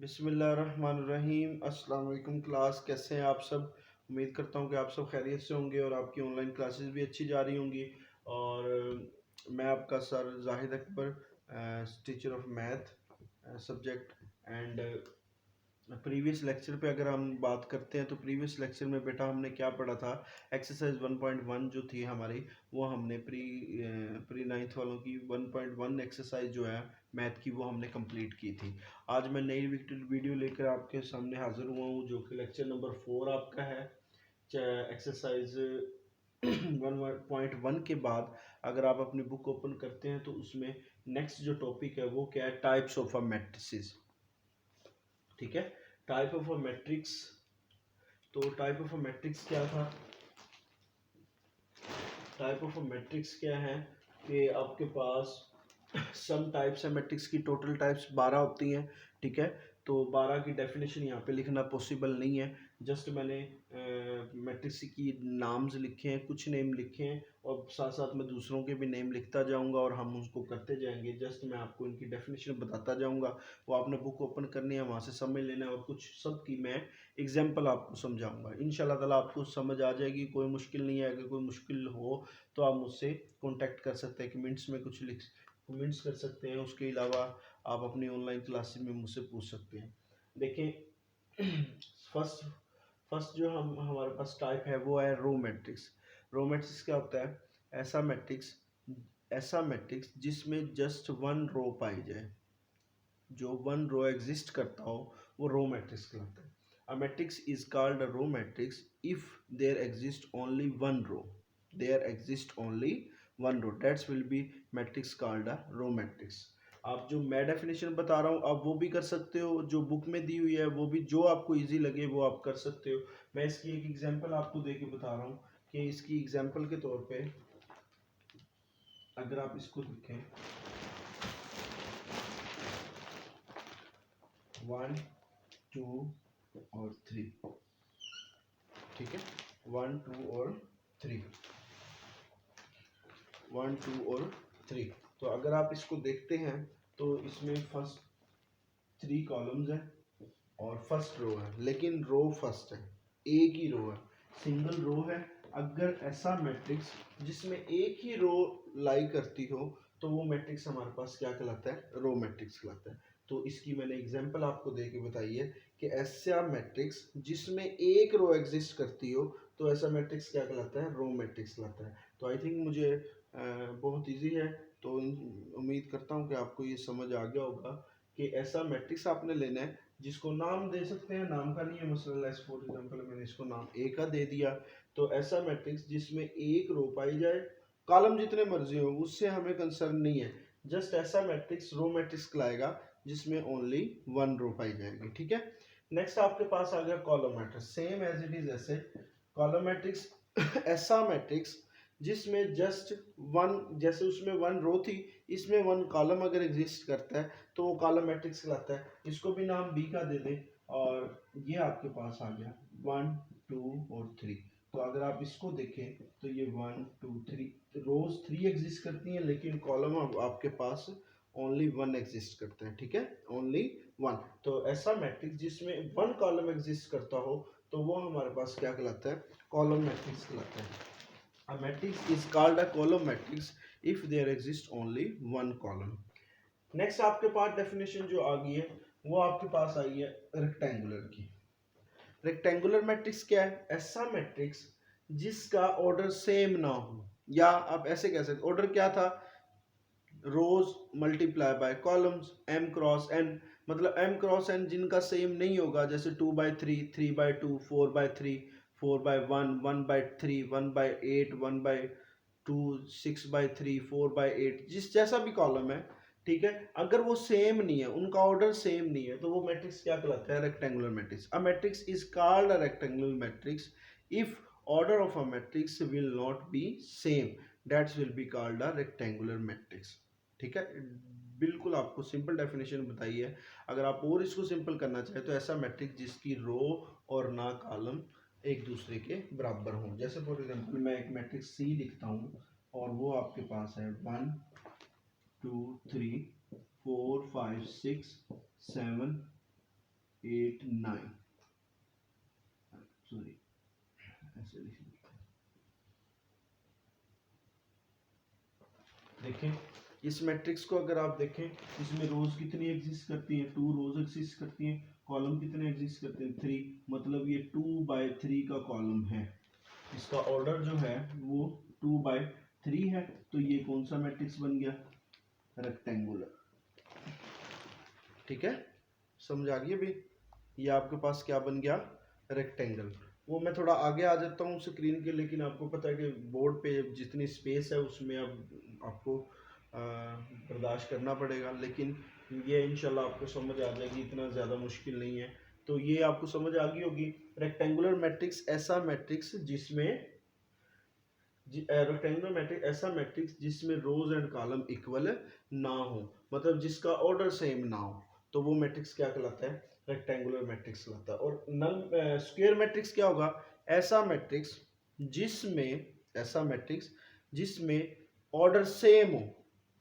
बिस्मिल्लाहिर्रहमानिर्रहीम। अस्सलाम वालेकुम क्लास, कैसे हैं आप सब। उम्मीद करता हूं कि आप सब खैरियत से होंगे और आपकी ऑनलाइन क्लासेस भी अच्छी जा रही होंगी। और मैं आपका sir Zahid Akbar, teacher of math subject. And previous lecture पे अगर हम बात करते हैं तो प्रीवियस लेक्चर में बेटा हमने क्या पढ़ा था। एक्सरसाइज 1.1 जो थी हमारी, वो हमने प्री नाइन्थ वालों की 1.1 एक्सरसाइज जो है मैथ की, वो हमने कंप्लीट की थी। आज मैं नई वीडियो लेकर आपके सामने हाजिर हुआ हूँ, जो कि लेक्चर नंबर 4 आपका है। एक्सरसाइज 1.1 के बाद अगर आप अपनी बुक ओपन करते हैं तो उसमें नेक्स्ट जो टॉपिक है वो क्या है, टाइप्स ऑफ अ मैट्रिसेस। ठीक है, टाइप ऑफ अ मैट्रिक्स। तो टाइप ऑफ अ मैट्रिक्स क्या था, टाइप ऑफ अ मैट्रिक्स क्या है कि आपके पास सम टाइप्स है मैट्रिक्स की, टोटल टाइप्स 12 होती हैं। ठीक है, तो 12 की डेफिनेशन यहाँ पे लिखना पॉसिबल नहीं है। जस्ट मैंने मैट्रिक्स की नाम्स लिखे हैं, कुछ नेम लिखे हैं, और साथ साथ मैं दूसरों के भी नेम लिखता जाऊंगा और हम उसको करते जाएंगे। जस्ट मैं आपको इनकी डेफिनेशन बताता जाऊंगा, वो आपने बुक ओपन करनी है, वहाँ से समझ लेना है, और कुछ सब की मैं एग्जाम्पल आपको समझाऊंगा। इंशाल्लाह ताला आपको समझ आ जाएगी, कोई मुश्किल नहीं है। अगर कोई मुश्किल हो तो आप मुझसे कॉन्टेक्ट कर सकते हैं, कमेंट्स में कुछ लिख कमेंट्स कर सकते हैं। उसके अलावा आप अपनी ऑनलाइन क्लासेस में मुझसे पूछ सकते हैं। देखें, फर्स्ट फर्स्ट जो हमारे पास टाइप है वो है रो मैट्रिक्स। रो मैट्रिक्स क्या होता है, ऐसा मैट्रिक्स जिसमें जस्ट वन रो पाई जाए, जो वन रो एग्जिस्ट करता हो, वो रो मैट्रिक्स कहलाता है। A matrix is called a row matrix if there exists only one row. There exists only one row. That will be matrix called a row matrix. आप जो मैं definition बता रहा हूँ आप वो भी कर सकते हो, जो बुक में दी हुई है वो भी, जो आपको इजी लगे वो आप कर सकते हो। मैं इसकी एक एग्जांपल आपको दे के बता रहा हूँ कि इसकी एग्जांपल के तौर पे अगर आप इसको देखें, 1 2 और 3। ठीक है, 1 2 और 3, 1 2 और 3। तो अगर आप इसको देखते हैं तो इसमें फर्स्ट 3 कॉलम्स हैं और फर्स्ट रो है, लेकिन रो फर्स्ट है, एक ही रो है, सिंगल रो है। अगर ऐसा मैट्रिक्स जिसमें एक ही रो लाई करती हो तो वो मैट्रिक्स हमारे पास क्या कहलाता है, रो मैट्रिक्स कहलाता है। तो इसकी मैंने एग्जांपल आपको दे के बताई है कि ऐसा मैट्रिक्स जिसमें एक रो एग्जिस्ट करती हो तो ऐसा मैट्रिक्स क्या कहलाता है, रो मैट्रिक्स कहलाता है। तो आई थिंक मुझे बहुत इजी है, तो उम्मीद करता हूँ कि आपको ये समझ आ गया होगा कि ऐसा मैट्रिक्स आपने लेना है जिसको नाम दे सकते हैं, नाम का नहीं है मसला। फॉर एग्जांपल मैंने इसको नाम ए का दे दिया। तो ऐसा मैट्रिक्स जिसमें एक रो पाई जाए, कॉलम जितने मर्जी हो उससे हमें कंसर्न नहीं है। जस्ट ऐसा मैट्रिक्स रो मैट्रिक्स कहलाएगा जिसमें ओनली वन रो पाई जाएगी। ठीक है, नेक्स्ट आपके पास आ गया column matrix, same as it is ऐसे कॉलम मैट्रिक्स। ऐसा मैट्रिक्स जिसमें जस्ट वन, जैसे उसमें वन रो थी, इसमें वन कॉलम अगर एग्जिस्ट करता है तो वो कॉलम मैट्रिक्स कहलाता है। इसको भी नाम बी का दे दें और ये आपके पास आ गया 1 2 और 3। तो अगर आप इसको देखें तो ये 1 2 3 रोज 3 एग्जिस्ट करती हैं, लेकिन कॉलम आपके पास ओनली वन एग्जिस्ट करते हैं। ठीक है, ओनली वन। तो ऐसा मैट्रिक्स जिसमें वन कॉलम एग्जिस्ट करता हो तो वो हमारे पास क्या कहलाता है, कॉलम मैट्रिक्स कहलाता है। A matrix is called a column matrix if there exists only one column. Next आपके पास डेफिनेशन जो आ गई है वो आपके पास आई है रेक्टेंगुलर की। रेक्टेंगुलर मैट्रिक्स क्या है, ऐसा मैट्रिक्स जिसका ऑर्डर सेम ना हो, या आप ऐसे कह सकते, ऑर्डर क्या था, rows multiply by columns, m cross n। मतलब m क्रॉस n जिनका सेम नहीं होगा, जैसे 2/3, 3/2, 4/3, 4/1, 1/3, 1/8, 1/2, 6/3, 4/8, जिस जैसा भी कॉलम है। ठीक है, अगर वो सेम नहीं है, उनका ऑर्डर सेम नहीं है, तो वो मैट्रिक्स क्या कहलाता है, rectangular matrix. A matrix is called a rectangular matrix if order of a matrix will not be same, that's will be called a rectangular matrix. ठीक है, बिल्कुल आपको सिंपल डेफिनेशन बताई है। अगर आप और इसको सिंपल करना चाहें तो ऐसा मैट्रिक्स जिसकी रो और ना कॉलम एक दूसरे के बराबर हों। जैसे फॉर एग्जांपल मैं एक मैट्रिक्स सी लिखता हूँ और वो आपके पास है 1 2 3 4 5 6 7 9, सॉरी ऐसे लिख लेते हैं। देखें इस मैट्रिक्स को अगर आप देखें, इसमें रोज कितनी एग्जिस्ट करती हैं, 2 रोज एग्जिस्ट करती हैं, कॉलम कितने एग्जिस्ट करते हैं, 3, मतलब ये 2/3 का कॉलम है। इसका ऑर्डर जो है वो 2/3 है। तो ये कौन सा मैट्रिक्स बन गया, रेक्टेंगुलर। ठीक है, समझ आ गई अभी। ये आपके पास क्या बन गया, रेक्टेंगल। वो मैं थोड़ा आगे आ जाता हूँ स्क्रीन के, लेकिन आपको पता है कि बोर्ड पे जितनी स्पेस है उसमें अब आपको बर्दाश्त करना पड़ेगा, लेकिन ये इंशाल्लाह आपको समझ आ जाएगी, इतना ज़्यादा मुश्किल नहीं है। तो ये आपको समझ आ गई होगी। रेक्टेंगुलर मैट्रिक्स ऐसा मैट्रिक्स जिसमें रेक्टेंगुलर मैट्रिक्स ऐसा मैट्रिक्स जिसमें रोज एंड कॉलम इक्वल ना हो, मतलब जिसका ऑर्डर सेम ना हो, तो वो मैट्रिक्स क्या कहलाता है, रेक्टेंगुलर मैट्रिक्स कहलाता है। और नल स्क्वायर मैट्रिक्स क्या होगा, ऐसा मैट्रिक्स जिसमें ऑर्डर सेम हो।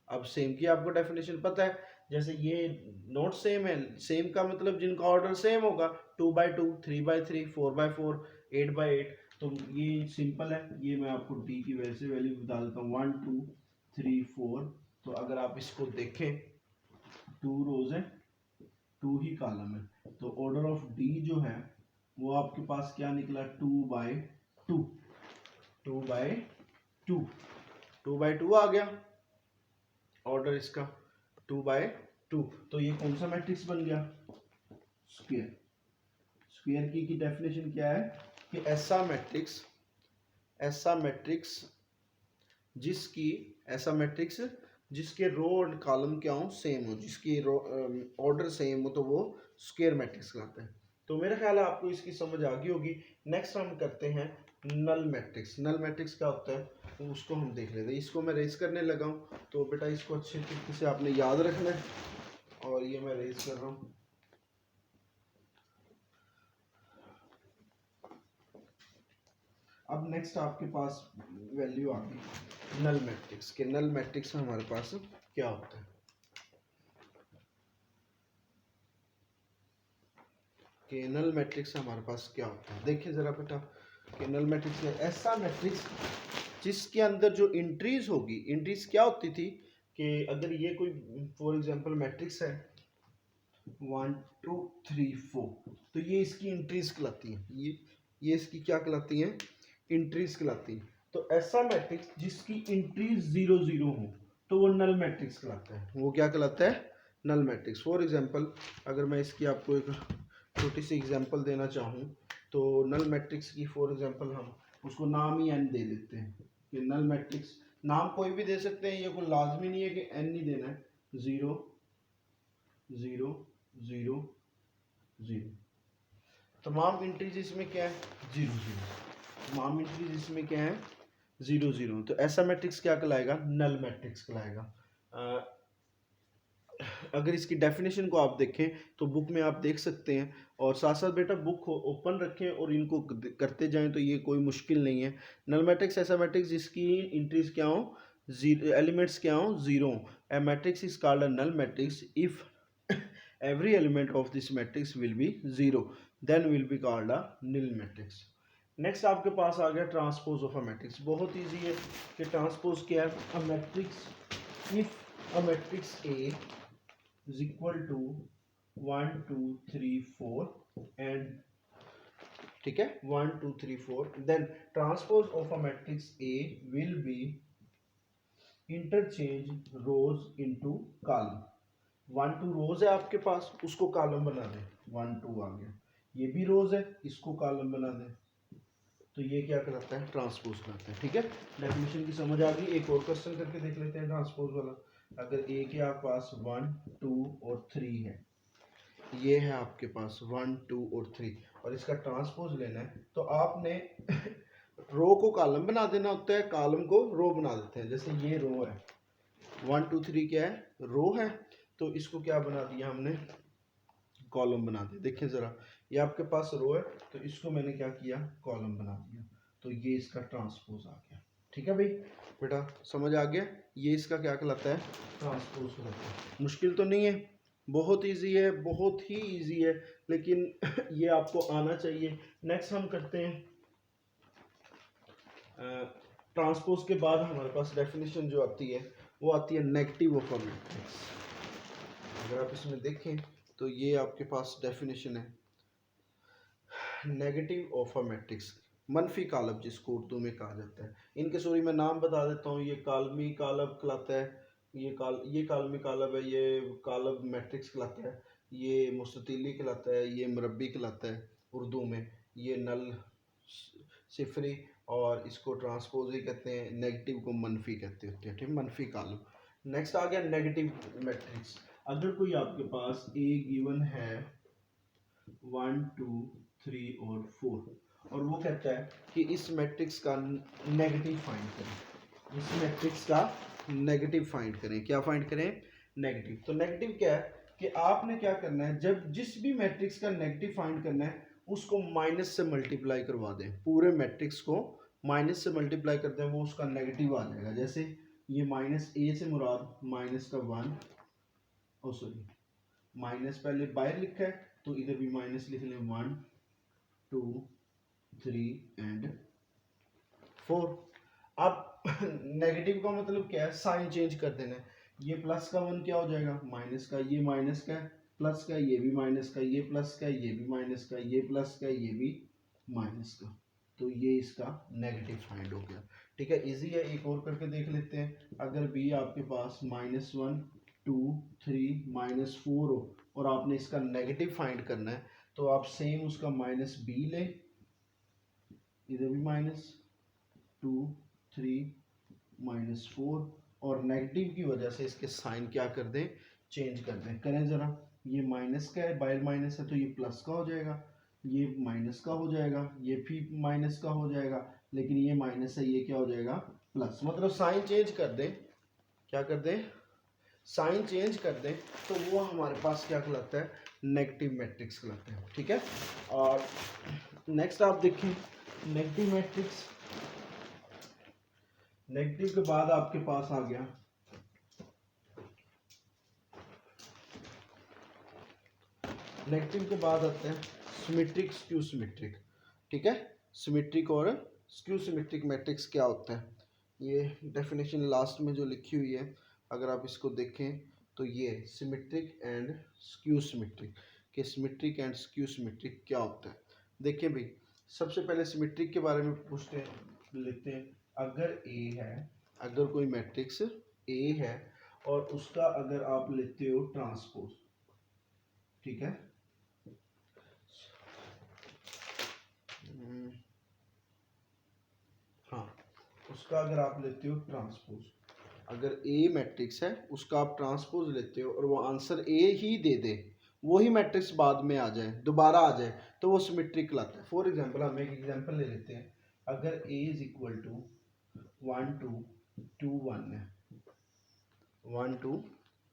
अब सेम की आपको डेफिनेशन पता है, जैसे ये नॉट सेम है, सेम का मतलब जिनका ऑर्डर सेम होगा, 2/2, 3/3, 4/4, 8/8। तो ये सिंपल है, ये मैं आपको डी की वजह से वैल्यू बता देता हूँ, 1 2 3 4। तो अगर आप इसको देखें, 2 रोज है, 2 ही कॉलम है, तो ऑर्डर ऑफ डी जो है वो आपके पास क्या निकला, 2/2, 2/2, 2/2 आ गया ऑर्डर इसका, 2/2। तो ये कौन सा मैट्रिक्स बन गया, स्क्वायर। स्क्वायर की डेफिनेशन क्या है कि ऐसा मैट्रिक्स जिसके रो और कॉलम क्या हो, सेम हो, जिसकी ऑर्डर सेम हो, तो वो स्क्वायर मैट्रिक्स कहलाता है। तो मेरा ख्याल है आपको इसकी समझ आ गई होगी। नेक्स्ट हम करते हैं नल मैट्रिक्स। नल मैट्रिक्स क्या होता है तो उसको हम देख लेते हैं। इसको मैं रेज करने लगा हूँ, तो बेटा इसको अच्छे तरीके से आपने याद रखना है, और ये मैं रेज कर रहा हूँ। अब नेक्स्ट आपके पास वैल्यू आ गई नल मैट्रिक्स के। नल मैट्रिक्स में हमारे पास क्या होता है कि नल मैट्रिक्स हमारे पास क्या होता है, देखिए जरा बेटा कि नल मैट्रिक्स ऐसा मैट्रिक्स जिसके अंदर जो एंट्रीज होगी, एंट्रीज क्या होती थी कि अगर ये कोई फॉर एग्जांपल मैट्रिक्स है 1 2 3 4, तो ये इसकी एंट्रीज कहलाती हैं, ये इसकी क्या कहलाती हैं, एंट्रीज कहलाती हैं। तो ऐसा मैट्रिक्स जिसकी एंट्रीज 0 0 हो तो वो नल मैट्रिक्स कहलाता है। वो क्या कहलाता है, नल मैट्रिक्स। फॉर एग्जांपल अगर मैं इसकी आपको एक छोटी सी एग्जांपल देना चाहूँ, तो नल मैट्रिक्स की फॉर एग्जांपल हम उसको नाम ही n दे देते हैं कि नल मैट्रिक्स, नाम कोई भी दे सकते हैं, ये कोई लाजमी नहीं है कि n ही देना है। 0 0 0 0, तमाम एंट्रीज इसमें क्या है, 0 0, तमाम एंट्रीज इसमें क्या है, 0 0। तो ऐसा मैट्रिक्स क्या कहलाएगा, नल मैट्रिक्स कहलाएगा। अगर इसकी डेफिनेशन को आप देखें तो बुक में आप देख सकते हैं, और साथ साथ बेटा बुक ओपन रखें और इनको करते जाएं, तो ये कोई मुश्किल नहीं है। नल मैट्रिक्स ऐसा मैट्रिक्स जिसकी एंट्रीज क्या हो, एलिमेंट्स क्या हो, 0। A matrix is called a null matrix if every element of this matrix will be 0, then will be called a nil matrix. Next आपके पास आ गया ट्रांसपोज ऑफ अ मैट्रिक्स। बहुत इजी है कि ट्रांसपोज क्या है, a matrix if a matrix A is equal to 1 2 3 4 and ठीक है 1 2 3 4, then transpose of a matrix A will be interchange rows into column। 1 2 रोज है आपके पास, उसको कॉलम बना दें, 1 2 आ गया, ये भी रोज है, इसको कॉलम बना दें, तो ये क्या कहलाता है, ट्रांसपोज करते हैं। ठीक है, डेफिनेशन की समझ आ गई। एक और क्वेश्चन करके देख लेते हैं ट्रांसपोज वाला। अगर ए के आपके पास 1 2 और 3 है, ये है आपके पास 1 2 और 3, और इसका ट्रांसपोज लेना है, तो आपने रो को कॉलम बना देना होता है, कॉलम को रो बना देते हैं। जैसे ये रो है, 1 2 3 क्या है, रो है, तो इसको क्या बना दिया हमने, कॉलम बना दिया। देखिए जरा, ये आपके पास रो है, तो इसको मैंने क्या किया, कॉलम बना दिया, तो ये इसका ट्रांसपोज आ गया। ठीक है भाई, बेटा समझ आ गया, ये इसका क्या कहलाता है, ट्रांसपोज कहलाता है। मुश्किल तो नहीं है, बहुत इजी है, बहुत ही इजी है, लेकिन ये आपको आना चाहिए। नेक्स्ट हम करते हैं ट्रांसपोज के बाद हमारे पास डेफिनेशन जो आती है वो आती है नेगेटिव ऑफ अ मैट्रिक्स। अगर आप इसमें देखें तो ये आपके पास डेफिनेशन है नेगेटिव ऑफ अ मैट्रिक्स, मनफी कालब जिसको उर्दू में कहा जाता है। इनके सॉरी मैं नाम बता देता हूँ, ये कालमी कालब कहलाता है, ये कालमी कालब है, ये कालब मैट्रिक्स कहलाता है, ये मुस्ततीली कहलाता है, ये मरबी कहलाता है उर्दू में, ये नल सिफरी, और इसको ट्रांसपोज ही कहते हैं, नेगेटिव को मनफी कहते होते हैं, ठीक, मनफी कालब। नेक्स्ट आ गया नेगेटिव मैट्रिक्स। अगर कोई आपके पास ए गिवन है 1 2 3 और 4 और वो कहता है कि इस मैट्रिक्स का नेगेटिव फाइंड करें, इस मैट्रिक्स का नेगेटिव फाइंड करें, क्या फाइंड करें, नेगेटिव। तो नेगेटिव क्या है कि आपने क्या करना है, जब जिस भी मैट्रिक्स का नेगेटिव फाइंड करना है उसको माइनस से मल्टीप्लाई करवा दें, पूरे मैट्रिक्स को माइनस से मल्टीप्लाई कर दें, वो उसका नेगेटिव आ जाएगा। जैसे ये माइनस ए से मुराद माइनस का 1, ओ सॉरी माइनस पहले बाहर लिखा है तो इधर भी माइनस लिख लें, 1 2 3 एंड 4। अब नेगेटिव का मतलब क्या है, साइन चेंज कर देना है। ये प्लस का 1 क्या हो जाएगा, माइनस का, ये माइनस का है, प्लस का, ये भी माइनस का, ये प्लस का, ये भी माइनस का, ये प्लस का, ये भी माइनस का। तो ये इसका नेगेटिव फाइंड हो गया। ठीक है, इजी है, एक और करके देख लेते हैं। अगर बी आपके पास -1 2 3 -4 हो और आपने इसका नेगेटिव फाइंड करना है तो आप सेम उसका माइनस बी लें, इधर भी -2 3 -4, और नेगेटिव की वजह से इसके साइन क्या कर दें, चेंज कर दें। करें ज़रा, ये माइनस का है, बाहर माइनस है तो ये प्लस का हो जाएगा, ये माइनस का हो जाएगा, ये भी माइनस का हो जाएगा, लेकिन ये माइनस है, ये क्या हो जाएगा, प्लस। मतलब साइन चेंज कर दें, क्या कर दें, साइन चेंज कर दें, तो वो हमारे पास क्या कहलाता है, नेगेटिव मैट्रिक्स कहलाता है। ठीक है, और नेक्स्ट आप देखें नेगेटिव मैट्रिक्स। नेगेटिव के बाद आपके पास आ गया नेगेटिव के बाद आते हैं सिमेट्रिक स्क्यू सिमेट्रिक। ठीक है, सिमेट्रिक और स्क्यू सिमेट्रिक मैट्रिक्स क्या होता है, ये डेफिनेशन लास्ट में जो लिखी हुई है अगर आप इसको देखें तो ये सिमेट्रिक एंड स्क्यू सिमेट्रिक के सिमेट्रिक एंड स्क्यू सिमेट्रिक क्या होता है। देखिए भाई, सबसे पहले सिमेट्रिक के बारे में पूछते लेते हैं। अगर ए है, अगर कोई मैट्रिक्स ए है और उसका अगर आप लेते हो ट्रांसपोज, ठीक है, हाँ, उसका अगर आप लेते हो ट्रांसपोज, अगर ए मैट्रिक्स है उसका आप ट्रांसपोज लेते हो और वो आंसर ए ही दे दे, वही मैट्रिक्स बाद में आ जाए, दोबारा आ जाए, तो वो सिमेट्रिक लाता है। फॉर एग्जांपल हम एक एग्जांपल ले लेते हैं। अगर ए इज इक्वल टू 1 2 2 1 है, 1 2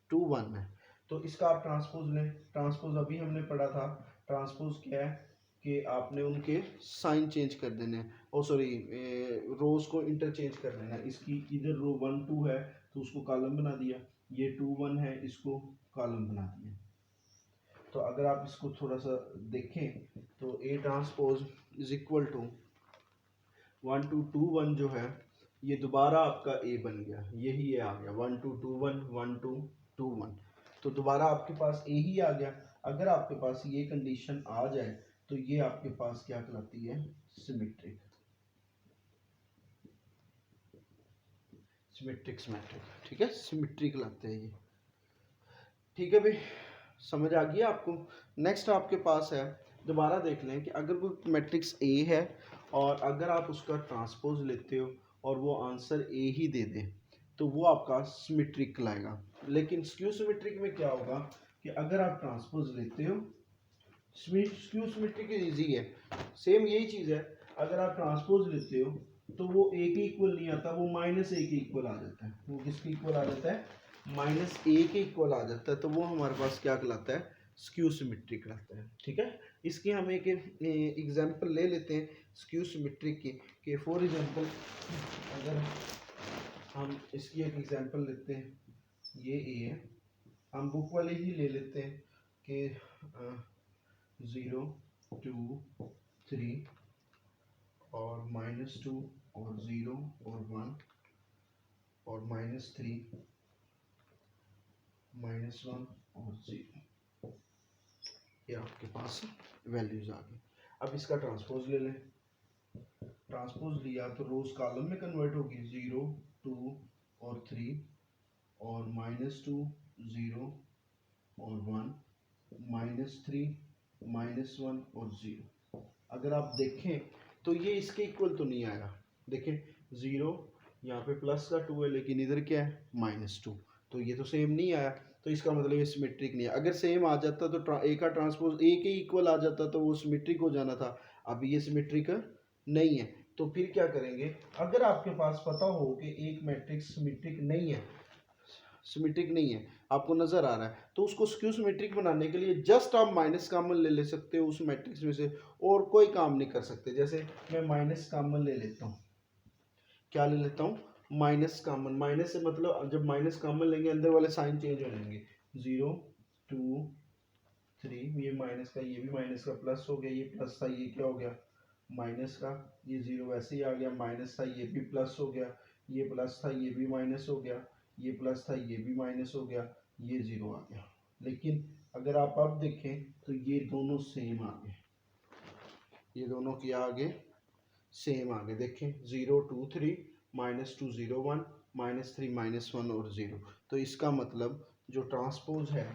2 1 है, तो इसका आप ट्रांसपोज लें। ट्रांसपोज अभी हमने पढ़ा था, ट्रांसपोज क्या है कि आपने उनके साइन चेंज कर देने हैं, ओ सॉरी रोज को इंटरचेंज कर देना है। इसकी इधर रो 1 2 है तो उसको कॉलम बना दिया, ये 2 1 है इसको कॉलम बना दिया। तो अगर आप इसको थोड़ा सा देखें तो A transpose is equal to 1 2 2 1 जो है ये दोबारा आपका ए बन गया, यही ये आ गया 1 2 2 1 1 2 2 1, तो दोबारा आपके पास ए ही आ गया। अगर आपके पास ये कंडीशन आ जाए तो ये आपके पास क्या कहलाती है, सिमेट्रिक, सिमेट्रिक मैट्रिक। ठीक है, सिमेट्रिक कहलाते हैं ये। ठीक है भाई, समझ आ गई आपको। नेक्स्ट आपके पास है, दोबारा देख लें कि अगर कोई मैट्रिक्स ए है और अगर आप उसका ट्रांसपोज लेते हो और वो आंसर ए ही दे दे तो वो आपका सिमेट्रिक कहलाएगा। लेकिन स्क्यू सिमेट्रिक में क्या होगा कि अगर आप ट्रांसपोज लेते हो, स्क्यू सिमेट्रिक इजी है, सेम यही चीज़ है। अगर आप ट्रांसपोज लेते हो तो वो ए के इक्वल नहीं आता, वो माइनस ए के इक्वल आ जाता है। वो किसके इक्वल आ जाता है, माइनस ए के इक्वल आ जाता है, तो वो हमारे पास क्या कहलाता है, स्क्यू सिमेट्रिक कहलाता है। ठीक है, इसकी हम एक एग्जांपल ले लेते हैं स्क्यू सिमेट्रिक की, कि फॉर एग्जांपल अगर हम इसकी एक एग्जांपल लेते हैं, ये ए है, हम बुक वाले ही ले लेते हैं कि 0 2 3 और -2 और 0 और 1 और -3 -1 और 0, ये आपके पास वैल्यूज आ गई। अब इसका ट्रांसपोज ले लें। ट्रांसपोज लिया तो रोज कॉलम में कन्वर्ट होगी 0 2 और 3 और -2 0 और 1 -3 -1 और 0। अगर आप देखें तो ये इसके इक्वल तो नहीं आएगा। देखें 0 यहाँ पे प्लस का 2 है लेकिन इधर क्या है -2, तो ये तो सेम नहीं आया, तो इसका मतलब ये सिमेट्रिक नहीं है। अगर सेम आ जाता तो ए का ट्रांसपोज ए के इक्वल आ जाता तो वो सिमेट्रिक हो जाना था। अभी ये सिमेट्रिक नहीं है, तो फिर क्या करेंगे? अगर आपके पास पता हो कि एक मैट्रिक्स सिमेट्रिक नहीं है, सिमेट्रिक नहीं है, आपको नजर आ रहा है, तो उसको स्क्यू सिमेट्रिक बनाने के लिए जस्ट आप माइनस कॉमन ले सकते हो उस मैट्रिक्स में से, और कोई काम नहीं कर सकते। जैसे मैं माइनस कॉमन ले लेता हूँ, क्या ले लेता हूँ? Minus common. माइनस से मतलब जब माइनस कॉमन लेंगे अंदर वाले साइन चेंज हो जाएंगे। 0 2 3, ये माइनस का, ये भी माइनस का, प्लस हो गया, ये प्लस था, ये क्या हो गया माइनस का, ये 0 वैसे ही आ गया, माइनस था, ये भी प्लस हो गया, ये प्लस था, ये भी माइनस हो गया, ये प्लस था, ये भी माइनस हो गया, ये 0 आ गया। लेकिन अगर आप अब देखें तो ये दोनों सेम आ गए, ये दोनों क्या आ गए? सेम आ गए। देखें 0 2 3 -2 0 1 -3 -1 और 0। तो इसका मतलब जो ट्रांसपोज है,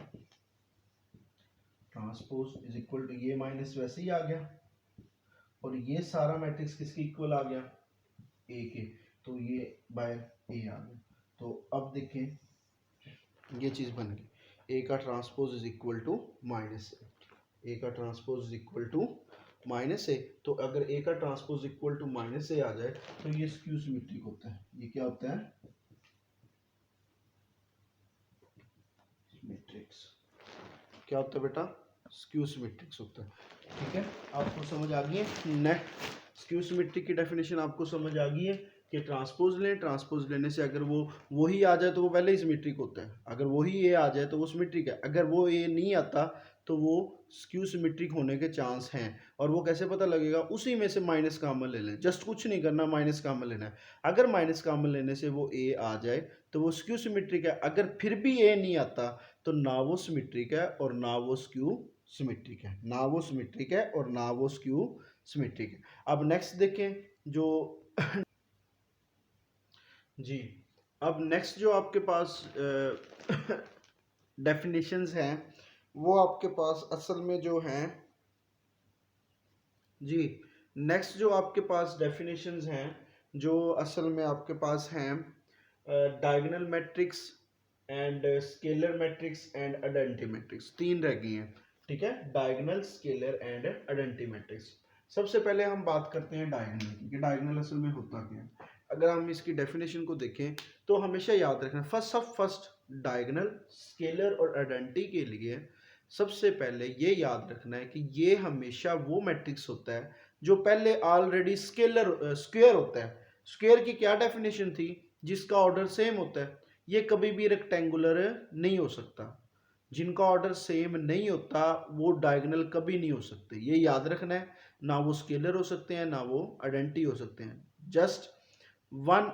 ट्रांसपोज इज इक्वल टू, ये माइनस वैसे ही आ गया और ये सारा मैट्रिक्स किसके इक्वल आ गया? ए के, तो ये बाय ए आ गया। तो अब देखें ये चीज बन गई, ए का transpose is equal to minus A का transpose is equal to minus A. तो अगर ए का transpose equal to minus A आ जाए तो ये स्क्यू सिमेट्रिक होता है। ये क्या होता है? मैट्रिक्स क्या होता है बेटा? स्क्यू सिमेट्रिक्स होता है। ठीक है, आपको समझ आ गई है? नेक्स्ट स्क्यू सिमेट्रिक की डेफिनेशन आपको समझ आ गई है कि ट्रांसपोज लें, ट्रांसपोज लेने से अगर वो वही आ जाए तो वो पहले ही सिमेट्रिक होता है। अगर वही ए आ जाए तो वो सिमेट्रिक है, अगर वो ए नहीं आता तो वो स्क्यू सिमेट्रिक होने के चांस हैं। और वो कैसे पता लगेगा? उसी में से माइनस कॉमन ले लें, जस्ट कुछ नहीं करना, माइनस कॉमन लेना है। अगर माइनस कॉमन लेने से वो ए आ जाए तो वो स्क्यू सिमेट्रिक है। अगर फिर भी ए नहीं आता तो ना वो सिमेट्रिक है और ना वो स्क्यू सिमेट्रिक है, ना वो सिमेट्रिक है और ना वो स्क्यू सिमेट्रिक है। अब नेक्स्ट देखें जो जी, अब नेक्स्ट जो आपके पास डेफिनेशंस हैं वो आपके पास असल में जो हैं जी, नेक्स्ट जो आपके पास डेफिनेशंस हैं जो असल में आपके पास हैं diagonal matrix and scalar matrix and identity matrix, तीन रह गई हैं। ठीक है, diagonal, scalar and identity matrix. सबसे पहले हम बात करते हैं डायगोनल की, कि डायगोनल असल में होता क्या है। अगर हम इसकी डेफिनेशन को देखें तो हमेशा याद रखना, फर्स्ट डायगोनल, स्केलर और आइडेंटिटी के लिए सबसे पहले ये याद रखना है कि ये हमेशा वो मैट्रिक्स होता है जो पहले ऑलरेडी स्क्वायर होता है। स्क्वायर की क्या डेफिनेशन थी? जिसका ऑर्डर सेम होता है। ये कभी भी रेक्टेंगुलर नहीं हो सकता। जिनका ऑर्डर सेम नहीं होता वो डायगोनल कभी नहीं हो सकते, ये याद रखना है। ना वो स्केलर हो सकते हैं, ना वो आइडेंटिटी हो सकते हैं। जस्ट वन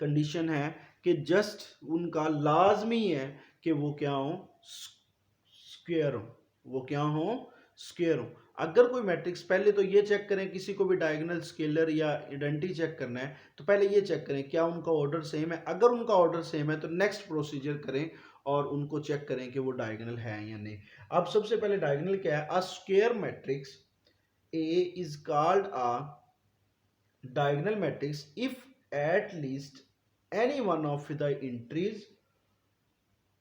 कंडीशन है कि जस्ट उनका लाजमी है कि वो क्या हो? स्क्वायर हो, वो क्या हो? स्क्वायर हो। अगर कोई मैट्रिक्स, पहले तो ये चेक करें, किसी को भी डायगोनल, स्केलर या आइडेंटिटी चेक करना है तो पहले ये चेक करें क्या उनका ऑर्डर सेम है। अगर उनका ऑर्डर सेम है तो नेक्स्ट प्रोसीजर करें और उनको चेक करें कि वो डायगोनल है या नहीं। अब सबसे पहले डायगोनल क्या है? A square matrix A is called a diagonal matrix if at least any one of the entries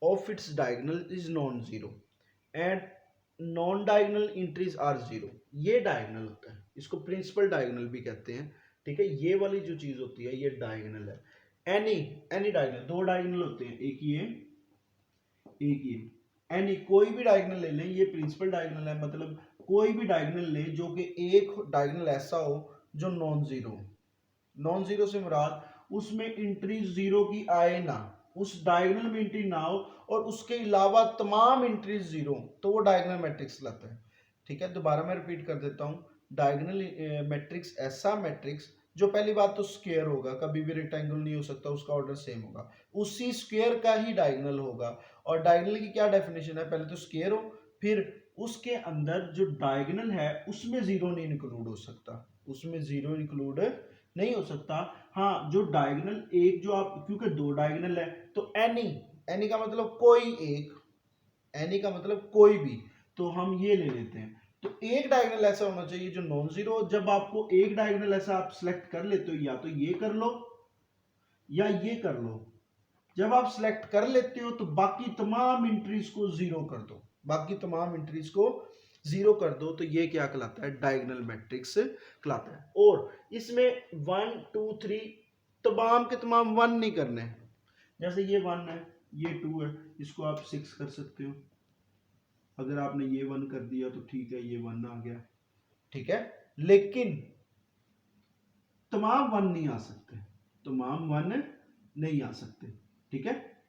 of its diagonal is non-zero and non-diagonal entries are zero। ये डायगोनल होता है, इसको प्रिंसिपल डायगोनल भी कहते हैं। ठीक है, ये वाली जो चीज होती है ये डायगोनल है। एनी डायगोनल, दो डायगोनल होते हैं, एक ये एक ये। एनी कोई भी डायगोनल ले लें, ये प्रिंसिपल डायगोनल है, मतलब कोई भी डायगोनल ले जो कि एक डायगोनल ऐसा हो जो नॉन जीरो हो। नॉन जीरो से मुराद उसमें एंट्री जीरो की आए ना, उस डायगोनल में एंट्री ना हो और उसके अलावा तमाम एंट्रीज जीरो, तो वो डायगोनल मैट्रिक्स कहलाता है। ठीक है, दोबारा मैं रिपीट कर देता हूँ। डायगोनल मैट्रिक्स ऐसा मैट्रिक्स जो, पहली बात तो स्क्वायर होगा, कभी भी रेक्टेंगल नहीं हो सकता, उसका ऑर्डर सेम होगा, उसी स्क्वायर का ही डायगोनल होगा। और डायगोनल की क्या डेफिनेशन है, पहले तो स्क्वायर हो, फिर उसके अंदर जो डायगोनल है उसमें जीरो नहीं इंक्लूड हो सकता, उसमें जीरो इंक्लूड नहीं हो सकता। हाँ, जो डायगोनल एक, जो आप, क्योंकि दो डायगोनल है तो एनी, एनी का मतलब कोई एक, एनी का मतलब कोई भी, तो हम ये ले लेते हैं। तो एक डायगोनल ऐसा होना चाहिए जो नॉन जीरो। जब आपको एक डायगोनल ऐसा आप सिलेक्ट कर लेते हो, या तो ये कर लो या ये कर लो। जब आप सिलेक्ट कर लेते हो तो बाकी तमाम एंट्रीज को जीरो कर दो, बाकी तमाम एंट्रीज को जीरो कर दो, तो ये क्या कहलाता है, डायगोनल मैट्रिक्स कहलाता है। और इसमें 1 2 3 तमाम के तमाम वन नहीं करने, जैसे ये 1 है, ये 2 है, इसको आप 6 कर सकते हो। अगर आपने ये 1 कर दिया तो ठीक है, ये 1 आ गया, ठीक है। लेकिन तमाम 1 नहीं आ सकते, तमाम 1 नहीं आ सकते, ठीक है।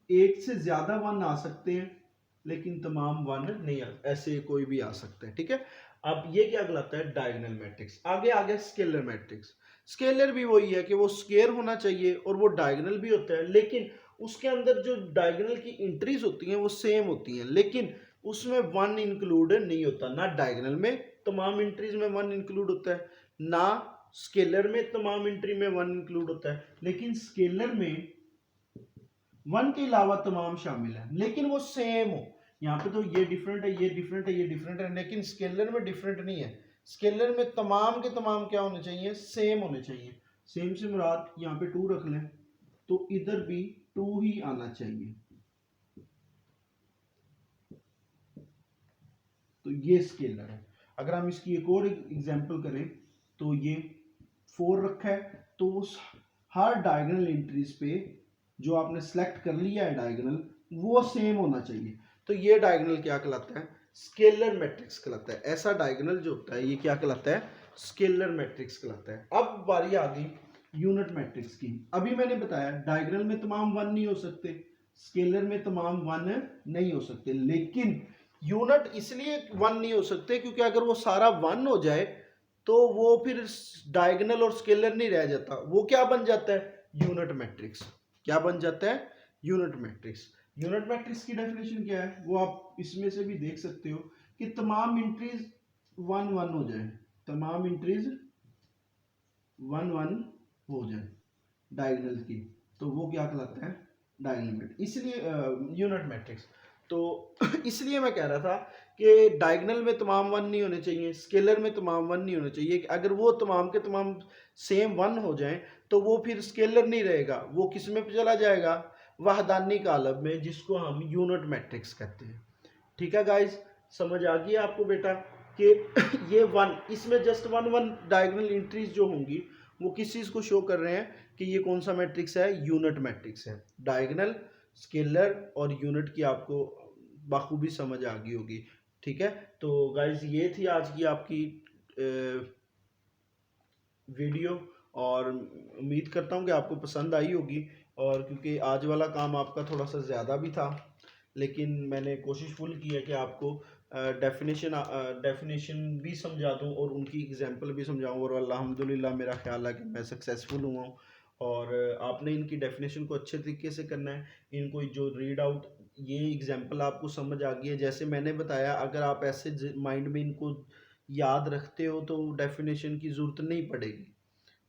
एक से ज्यादा 1 आ सकते हैं लेकिन तमाम 1 नहीं आ, ऐसे कोई भी आ सकता है, ठीक है। अब ये क्या कहलाता है, डायगोनल मैट्रिक्स। आगे आ गया स्केलर मैट्रिक्स। स्केलर भी वही है कि वो स्क्वायर होना चाहिए और वो डायगोनल भी होता है, लेकिन उसके अंदर जो डायगोनल की एंट्रीज होती हैं वो सेम होती हैं, लेकिन उसमें 1 इंक्लूड नहीं होता। ना डायगोनल में तमाम एंट्रीज में 1 इंक्लूड होता है, ना स्केलर में तमाम एंट्री में 1 इंक्लूड होता है। लेकिन स्केलर में 1 के अलावा तमाम शामिल है, लेकिन वो सेम हो। यहाँ पे तो ये डिफरेंट है, ये डिफरेंट है, ये डिफरेंट है, लेकिन स्केलर में डिफरेंट नहीं है। स्केलर में तमाम के तमाम क्या होने चाहिए, सेम होने चाहिए। सेम से मुराद यहाँ पे 2 रख लें तो इधर भी 2 ही आना चाहिए, तो ये स्केलर है। अगर हम इसकी एक और एग्जांपल करें तो ये 4 रखा है, तो उस हर डायगोनल एंट्रीज पे जो आपने सेलेक्ट कर लिया है डायगोनल, वो सेम होना चाहिए। तो ये डायगोनल क्या कहलाता है, स्केलर मैट्रिक्स कहलाता है। ऐसा डायगोनल जो होता है ये क्या कहलाता है, स्केलर मैट्रिक्स कहलाता है। अब बारी आ गई यूनिट मैट्रिक्स की। अभी मैंने बताया डायगोनल में तमाम 1 नहीं हो सकते, स्केलर में तमाम 1 नहीं हो सकते, लेकिन यूनिट इसलिए 1 नहीं हो सकते क्योंकि अगर वो सारा 1 हो जाए तो वो फिर डायगोनल और स्केलर नहीं रह जाता, वो क्या बन जाता है, यूनिट मैट्रिक्स। क्या बन जाता है, यूनिट मैट्रिक्स। यूनिट मैट्रिक्स की डेफिनेशन क्या है, वो आप इसमें से भी देख सकते हो कि तमाम इंट्रीज 1 1 हो जाए, तमाम इंट्रीज 1 1 हो जाए डायगोनल की, तो वो क्या कहलाता है, डायगोनल मैट्रिक्स, इसलिए यूनिट मैट्रिक्स। तो इसलिए मैं कह रहा था कि डायगोनल में तमाम 1 नहीं होने चाहिए, स्केलर में तमाम 1 नहीं होने चाहिए। अगर वो तमाम के तमाम सेम 1 हो जाएं तो वो फिर स्केलर नहीं रहेगा, वो किस में चला जाएगा, वहदानी कालब में, जिसको हम यूनिट मैट्रिक्स कहते हैं। ठीक है गाइस, समझ आ गई आपको बेटा कि ये 1, इसमें जस्ट 1 1 डायगोनल एंट्रीज जो होंगी वो किस चीज को शो कर रहे हैं कि ये कौन सा मैट्रिक्स है, यूनिट मैट्रिक्स है। डायगोनल, स्केलर और यूनिट की आपको बखूबी समझ आ गई होगी। ठीक है, तो गाइज ये थी आज की आपकी वीडियो, और उम्मीद करता हूँ कि आपको पसंद आई होगी। और क्योंकि आज वाला काम आपका थोड़ा सा ज़्यादा भी था, लेकिन मैंने कोशिश फुल की है कि आपको डेफिनेशन भी समझा दूं और उनकी एग्जांपल भी समझाऊं, और अल्हम्दुलिल्लाह मेरा ख्याल है कि मैं सक्सेसफुल हुआ हूं। और आपने इनकी डेफिनेशन को अच्छे तरीके से करना है, इनको जो रीड आउट, ये एग्जांपल आपको समझ आ गई है जैसे मैंने बताया, अगर आप ऐसे माइंड में इनको याद रखते हो तो डेफिनेशन की ज़रूरत नहीं पड़ेगी,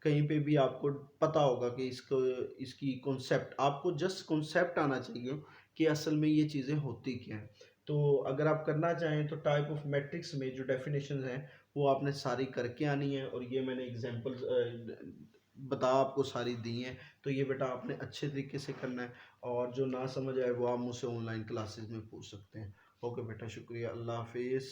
कहीं पे भी आपको पता होगा कि इसको, इसकी कॉन्सेप्ट, आपको जस्ट कॉन्सेप्ट आना चाहिए कि असल में ये चीज़ें होती क्या हैं। तो अगर आप करना चाहें तो टाइप ऑफ मैट्रिक्स में जो डेफिनेशन हैं वो आपने सारी करके आनी है, और ये मैंने एग्जांपल्स बता आपको सारी दी हैं, तो ये बेटा आपने अच्छे तरीके से करना है। और जो ना समझ आए वो आप मुझसे ऑनलाइन क्लासेस में पूछ सकते हैं। ओके बेटा, शुक्रिया, अल्लाह हाफिज़।